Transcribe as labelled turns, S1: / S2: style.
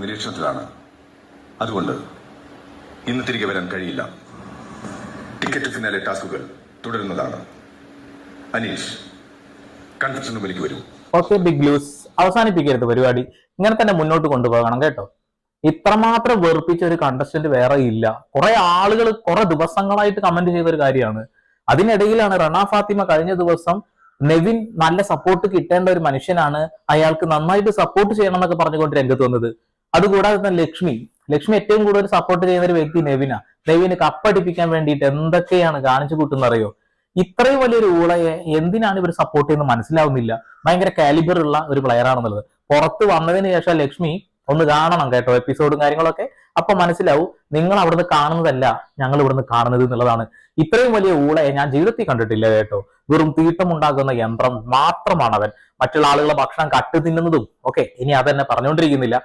S1: നിരീക്ഷണത്തിലാണ്. അതുകൊണ്ട് ഇന്ന് തിരികെ വരാൻ കഴിയില്ല. ടിക്കറ്റ് ഫിനാലെ ടാസ്കുകൾ തുടരുന്നതാണ്. അനീഷ്, കൺഫെഷൻ റൂമിലേക്ക് വരൂ.
S2: ഓക്കെ ബിഗ് ലൂസ്, അവസാനിപ്പിക്കരുത് പരിപാടി, ഇങ്ങനെ തന്നെ മുന്നോട്ട് കൊണ്ടുപോകണം കേട്ടോ. ഇത്രമാത്രം വെറുപ്പിച്ച ഒരു കണ്ടസ്റ്റന്റ് വേറെ ഇല്ല. കുറെ ആളുകൾ കുറെ ദിവസങ്ങളായിട്ട് കമന്റ് ചെയ്ത ഒരു കാര്യമാണ്. അതിനിടയിലാണ് റണ ഫാത്തിമ കഴിഞ്ഞ ദിവസം നെവിൻ നല്ല സപ്പോർട്ട് കിട്ടേണ്ട ഒരു മനുഷ്യനാണ്, അയാൾക്ക് നന്നായിട്ട് സപ്പോർട്ട് ചെയ്യണം എന്നൊക്കെ പറഞ്ഞുകൊണ്ട് രംഗത്ത് വന്നത്. അതുകൂടാതെ തന്നെ ലക്ഷ്മി ഏറ്റവും കൂടുതൽ സപ്പോർട്ട് ചെയ്യുന്ന ഒരു വ്യക്തി നെവിന് കപ്പടിപ്പിക്കാൻ വേണ്ടിയിട്ട് എന്തൊക്കെയാണ് കാണിച്ചു കൂട്ടുന്നറിയോ. ഇത്രയും വലിയൊരു ഊളയെ എന്തിനാണ് ഇവർ സപ്പോർട്ട് ചെയ്യുന്നത് മനസ്സിലാവുന്നില്ല. ഭയങ്കര കാലിബർ ഉള്ള ഒരു പ്ലെയർ ആണെന്നുള്ളത് പുറത്ത് വന്നതിന് ശേഷം ലക്ഷ്മി ഒന്ന് കാണണം കേട്ടോ, എപ്പിസോഡും കാര്യങ്ങളൊക്കെ. അപ്പൊ മനസ്സിലാവും നിങ്ങൾ അവിടുന്ന് കാണുന്നതല്ല ഞങ്ങൾ ഇവിടുന്ന് കാണുന്നത് എന്നുള്ളതാണ്. ഇത്രയും വലിയ ഊളയെ ഞാൻ ജീവിതത്തിൽ കണ്ടിട്ടില്ല കേട്ടോ. വെറും തീട്ടമുണ്ടാക്കുന്ന യന്ത്രം മാത്രമാണ് അവൻ. മറ്റുള്ള ആളുകളെ ഭക്ഷണം കട്ട് തിന്നുന്നതും ഒക്കെ ഇനി അതെന്നെ പറഞ്ഞുകൊണ്ടിരിക്കുന്നില്ല.